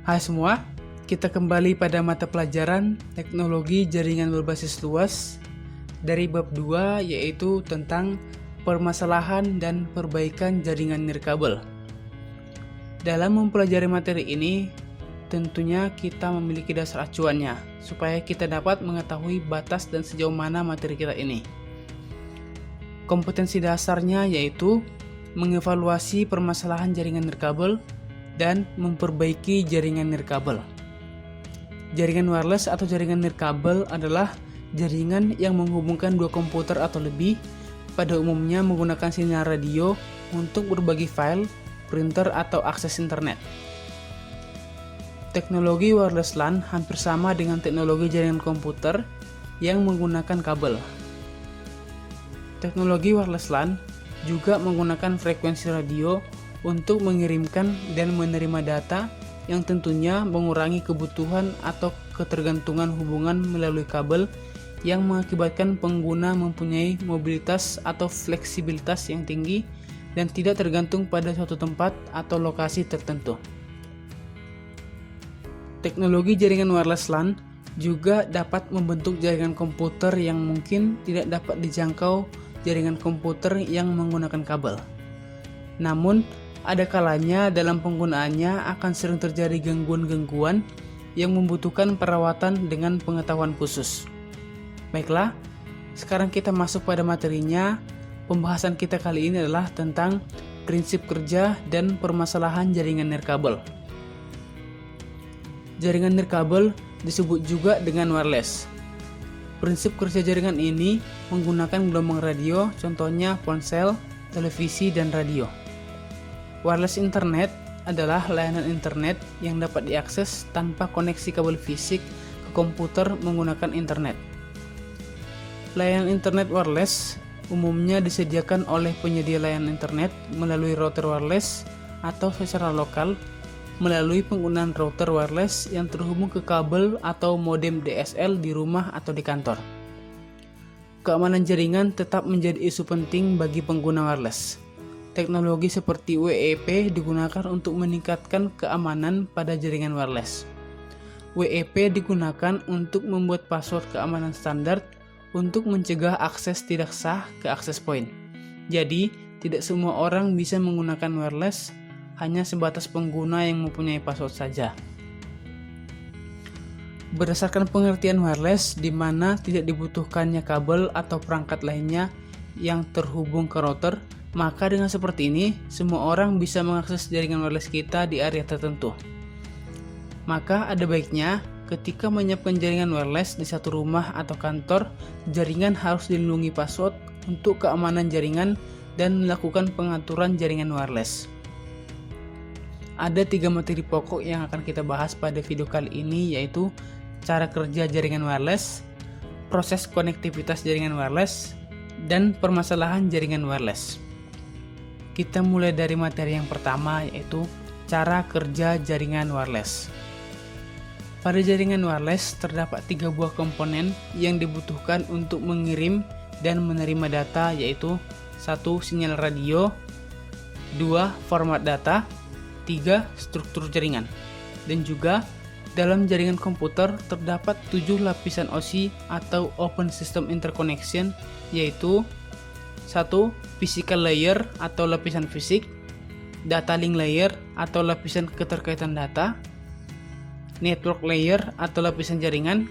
Hai semua, kita kembali pada mata pelajaran Teknologi Jaringan Berbasis Luas dari bab 2, yaitu tentang permasalahan dan perbaikan jaringan nirkabel. Dalam mempelajari materi ini, tentunya kita memiliki dasar acuannya supaya kita dapat mengetahui batas dan sejauh mana materi kita ini. Kompetensi dasarnya yaitu mengevaluasi permasalahan jaringan nirkabel dan memperbaiki jaringan nirkabel. Jaringan wireless atau jaringan nirkabel adalah jaringan yang menghubungkan dua komputer atau lebih, pada umumnya menggunakan sinyal radio untuk berbagi file, printer, atau akses internet. Teknologi wireless LAN hampir sama dengan teknologi jaringan komputer yang menggunakan kabel. Teknologi wireless LAN juga menggunakan frekuensi radio untuk mengirimkan dan menerima data yang tentunya mengurangi kebutuhan atau ketergantungan hubungan melalui kabel yang mengakibatkan pengguna mempunyai mobilitas atau fleksibilitas yang tinggi dan tidak tergantung pada suatu tempat atau lokasi tertentu. Teknologi jaringan wireless LAN juga dapat membentuk jaringan komputer yang mungkin tidak dapat dijangkau jaringan komputer yang menggunakan kabel. Namun, ada kalanya dalam penggunaannya akan sering terjadi gangguan-gangguan yang membutuhkan perawatan dengan pengetahuan khusus. Baiklah, sekarang kita masuk pada materinya. Pembahasan kita kali ini adalah tentang prinsip kerja dan permasalahan jaringan nirkabel. Jaringan nirkabel disebut juga dengan wireless. Prinsip kerja jaringan ini menggunakan gelombang radio, contohnya ponsel, televisi, dan radio. Wireless internet adalah layanan internet yang dapat diakses tanpa koneksi kabel fisik ke komputer menggunakan internet. Layanan internet wireless umumnya disediakan oleh penyedia layanan internet melalui router wireless atau secara lokal melalui penggunaan router wireless yang terhubung ke kabel atau modem DSL di rumah atau di kantor. Keamanan jaringan tetap menjadi isu penting bagi pengguna wireless. Teknologi seperti WEP digunakan untuk meningkatkan keamanan pada jaringan wireless. WEP digunakan untuk membuat password keamanan standar untuk mencegah akses tidak sah ke access point. Jadi, tidak semua orang bisa menggunakan wireless, hanya sebatas pengguna yang mempunyai password saja. Berdasarkan pengertian wireless, di mana tidak dibutuhkannya kabel atau perangkat lainnya yang terhubung ke router, maka dengan seperti ini, semua orang bisa mengakses jaringan wireless kita di area tertentu. Maka ada baiknya, ketika menyiapkan jaringan wireless di satu rumah atau kantor, jaringan harus dilindungi password untuk keamanan jaringan dan melakukan pengaturan jaringan wireless. Ada 3 materi pokok yang akan kita bahas pada video kali ini, yaitu cara kerja jaringan wireless, proses konektivitas jaringan wireless, dan permasalahan jaringan wireless. Kita mulai dari materi yang pertama, yaitu cara kerja jaringan wireless. Pada jaringan wireless terdapat 3 buah komponen yang dibutuhkan untuk mengirim dan menerima data, yaitu 1. Sinyal radio, 2. Format data, 3. Struktur jaringan. Dan juga dalam jaringan komputer terdapat 7 lapisan OSI atau Open System Interconnection, yaitu 1. Physical layer atau lapisan fisik, data link layer atau lapisan keterkaitan data, network layer atau lapisan jaringan,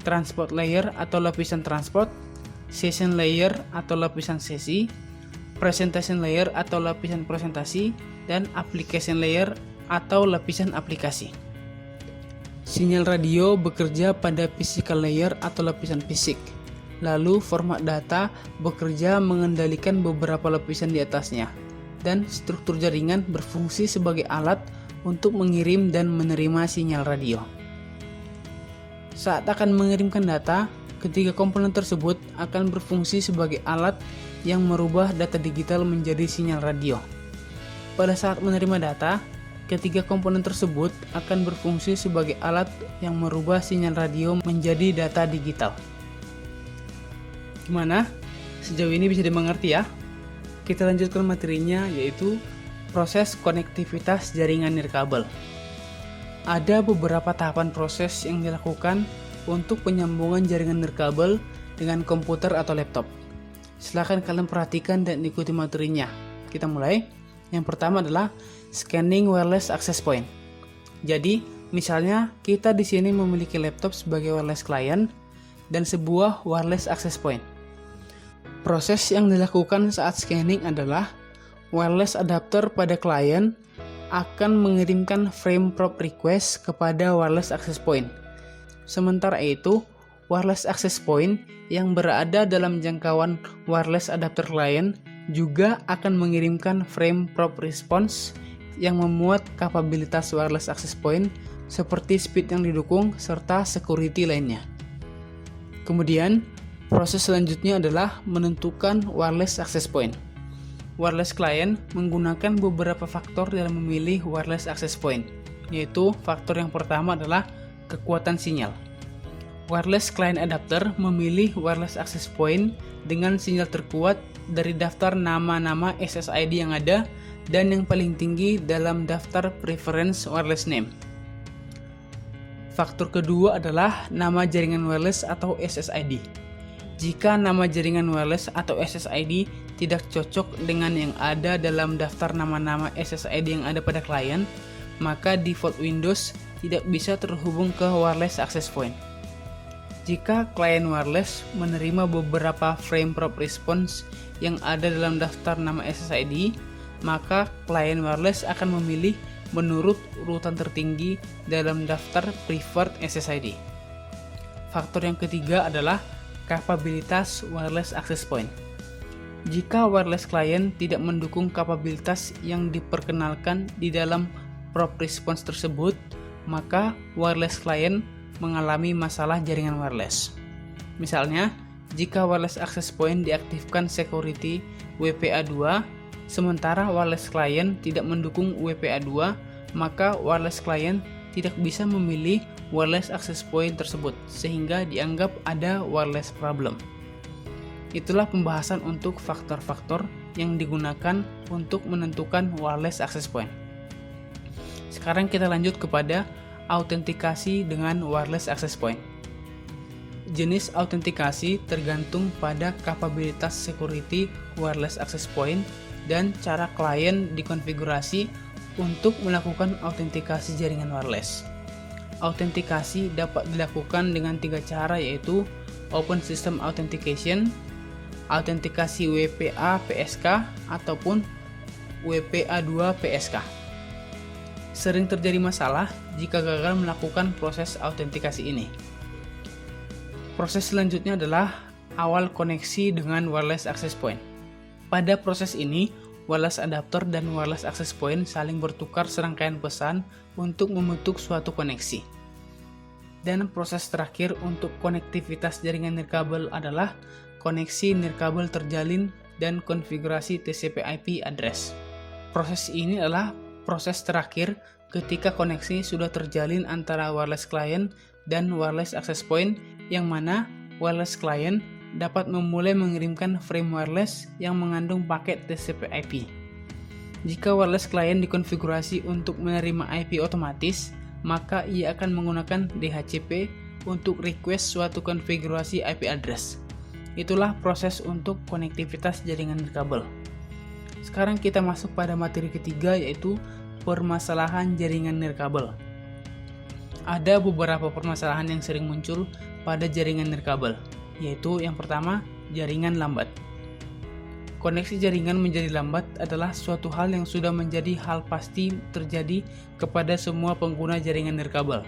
transport layer atau lapisan transport, session layer atau lapisan sesi, presentation layer atau lapisan presentasi, dan application layer atau lapisan aplikasi. Sinyal radio bekerja pada physical layer atau lapisan fisik. Lalu format data bekerja mengendalikan beberapa lapisan di atasnya, dan struktur jaringan berfungsi sebagai alat untuk mengirim dan menerima sinyal radio. Saat akan mengirimkan data, ketiga komponen tersebut akan berfungsi sebagai alat yang merubah data digital menjadi sinyal radio. Pada saat menerima data, ketiga komponen tersebut akan berfungsi sebagai alat yang merubah sinyal radio menjadi data digital. Gimana? Sejauh ini bisa dimengerti ya? Kita lanjutkan materinya, yaitu proses konektivitas jaringan nirkabel. Ada beberapa tahapan proses yang dilakukan untuk penyambungan jaringan nirkabel dengan komputer atau laptop. Silahkan kalian perhatikan dan ikuti materinya. Kita mulai. Yang pertama adalah scanning wireless access point. Jadi, misalnya kita di sini memiliki laptop sebagai wireless client dan sebuah wireless access point. Proses yang dilakukan saat scanning adalah wireless adapter pada klien akan mengirimkan frame probe request kepada wireless access point. Sementara itu, wireless access point yang berada dalam jangkauan wireless adapter client juga akan mengirimkan frame probe response yang memuat kapabilitas wireless access point seperti speed yang didukung serta security lainnya. Kemudian, proses selanjutnya adalah menentukan wireless access point. Wireless client menggunakan beberapa faktor dalam memilih wireless access point, yaitu faktor yang pertama adalah kekuatan sinyal. Wireless client adapter memilih wireless access point dengan sinyal terkuat dari daftar nama-nama SSID yang ada dan yang paling tinggi dalam daftar preference wireless name. Faktor kedua adalah nama jaringan wireless atau SSID. Jika nama jaringan wireless atau SSID tidak cocok dengan yang ada dalam daftar nama-nama SSID yang ada pada klien, maka default Windows tidak bisa terhubung ke wireless access point. Jika klien wireless menerima beberapa frame probe response yang ada dalam daftar nama SSID, maka klien wireless akan memilih menurut urutan tertinggi dalam daftar preferred SSID. Faktor yang ketiga adalah kapabilitas wireless access point. Jika wireless client tidak mendukung kapabilitas yang diperkenalkan di dalam probe response tersebut, maka wireless client mengalami masalah jaringan wireless. Misalnya, jika wireless access point diaktifkan security WPA2, sementara wireless client tidak mendukung WPA2, maka wireless client tidak bisa memilih wireless access point tersebut, sehingga dianggap ada wireless problem. Itulah pembahasan untuk faktor-faktor yang digunakan untuk menentukan wireless access point. Sekarang kita lanjut kepada autentikasi dengan wireless access point. Jenis autentikasi tergantung pada kapabilitas security wireless access point dan cara klien dikonfigurasi untuk melakukan autentikasi jaringan wireless. Autentikasi dapat dilakukan dengan 3 cara, yaitu Open System Authentication, autentikasi WPA PSK, ataupun WPA2 PSK. Sering terjadi masalah jika gagal melakukan proses autentikasi ini. Proses selanjutnya adalah awal koneksi dengan wireless access point. Pada proses ini, wireless adapter dan wireless access point saling bertukar serangkaian pesan untuk membentuk suatu koneksi. Dan proses terakhir untuk konektivitas jaringan nirkabel adalah koneksi nirkabel terjalin dan konfigurasi TCP/IP address. Proses ini adalah proses terakhir ketika koneksi sudah terjalin antara wireless client dan wireless access point, yang mana wireless client dapat memulai mengirimkan frame wireless yang mengandung paket TCP/IP. Jika wireless client dikonfigurasi untuk menerima IP otomatis, maka ia akan menggunakan DHCP untuk request suatu konfigurasi IP address. Itulah proses untuk konektivitas jaringan nirkabel. Sekarang kita masuk pada materi ketiga, yaitu permasalahan jaringan nirkabel. Ada beberapa permasalahan yang sering muncul pada jaringan nirkabel, yaitu yang pertama, jaringan lambat. Koneksi jaringan menjadi lambat adalah suatu hal yang sudah menjadi hal pasti terjadi kepada semua pengguna jaringan nirkabel.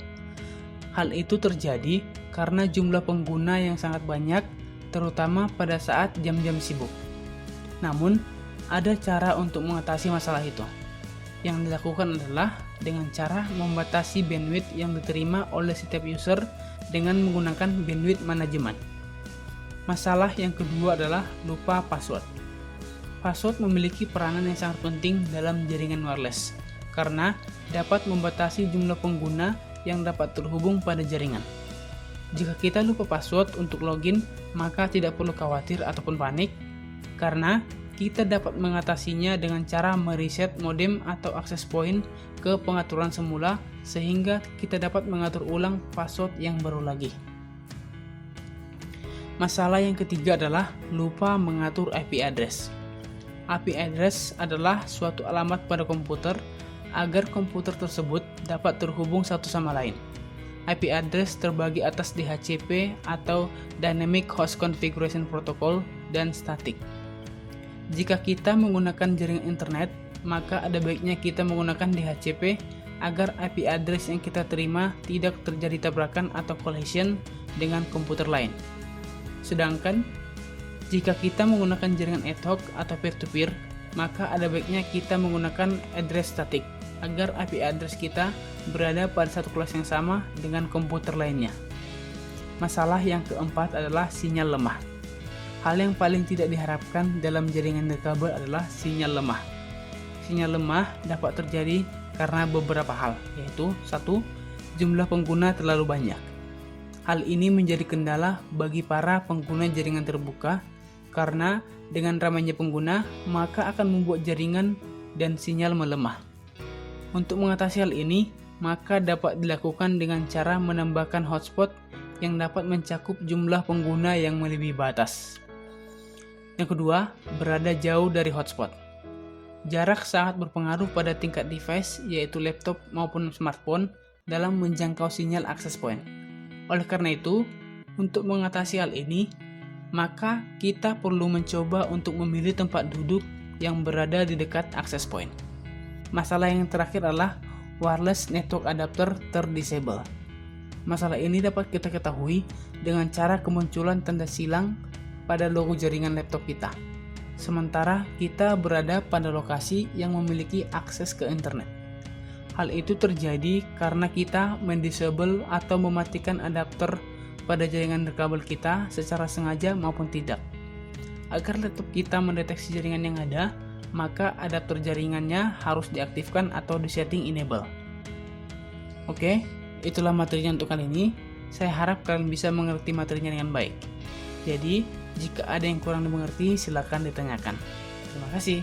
Hal itu terjadi karena jumlah pengguna yang sangat banyak, terutama pada saat jam-jam sibuk. Namun, ada cara untuk mengatasi masalah itu. Yang dilakukan adalah dengan cara membatasi bandwidth yang diterima oleh setiap user dengan menggunakan bandwidth manajemen. Masalah yang kedua adalah lupa password. Password memiliki peranan yang sangat penting dalam jaringan wireless karena dapat membatasi jumlah pengguna yang dapat terhubung pada jaringan. Jika kita lupa password untuk login, maka tidak perlu khawatir ataupun panik karena kita dapat mengatasinya dengan cara mereset modem atau akses point ke pengaturan semula sehingga kita dapat mengatur ulang password yang baru lagi. Masalah yang ketiga adalah lupa mengatur IP address. IP address adalah suatu alamat pada komputer agar komputer tersebut dapat terhubung satu sama lain. IP address terbagi atas DHCP atau Dynamic Host Configuration Protocol dan static. Jika kita menggunakan jaringan internet, maka ada baiknya kita menggunakan DHCP agar IP address yang kita terima tidak terjadi tabrakan atau collision dengan komputer lain. Sedangkan, jika kita menggunakan jaringan ad hoc atau peer-to-peer, maka ada baiknya kita menggunakan address static agar IP address kita berada pada satu kelas yang sama dengan komputer lainnya. Masalah yang keempat adalah sinyal lemah. Hal yang paling tidak diharapkan dalam jaringan nirkabel adalah sinyal lemah. Sinyal lemah dapat terjadi karena beberapa hal, yaitu 1. Jumlah pengguna terlalu banyak. Hal ini menjadi kendala bagi para pengguna jaringan terbuka karena dengan ramainya pengguna, maka akan membuat jaringan dan sinyal melemah. Untuk mengatasi hal ini, maka dapat dilakukan dengan cara menambahkan hotspot yang dapat mencakup jumlah pengguna yang melebihi batas. Yang kedua, berada jauh dari hotspot. Jarak sangat berpengaruh pada tingkat device, yaitu laptop maupun smartphone, dalam menjangkau sinyal access point. Oleh karena itu, untuk mengatasi hal ini, maka kita perlu mencoba untuk memilih tempat duduk yang berada di dekat access point. Masalah yang terakhir adalah wireless network adapter terdisable. Masalah ini dapat kita ketahui dengan cara kemunculan tanda silang pada logo jaringan laptop kita, sementara kita berada pada lokasi yang memiliki akses ke internet. Hal itu terjadi karena kita mendisable atau mematikan adapter pada jaringan nirkabel kita secara sengaja maupun tidak. Agar laptop kita mendeteksi jaringan yang ada, maka adapter jaringannya harus diaktifkan atau disetting enable. Oke, itulah materinya untuk kali ini. Saya harap kalian bisa mengerti materinya dengan baik. Jadi, jika ada yang kurang dimengerti, silakan ditanyakan. Terima kasih.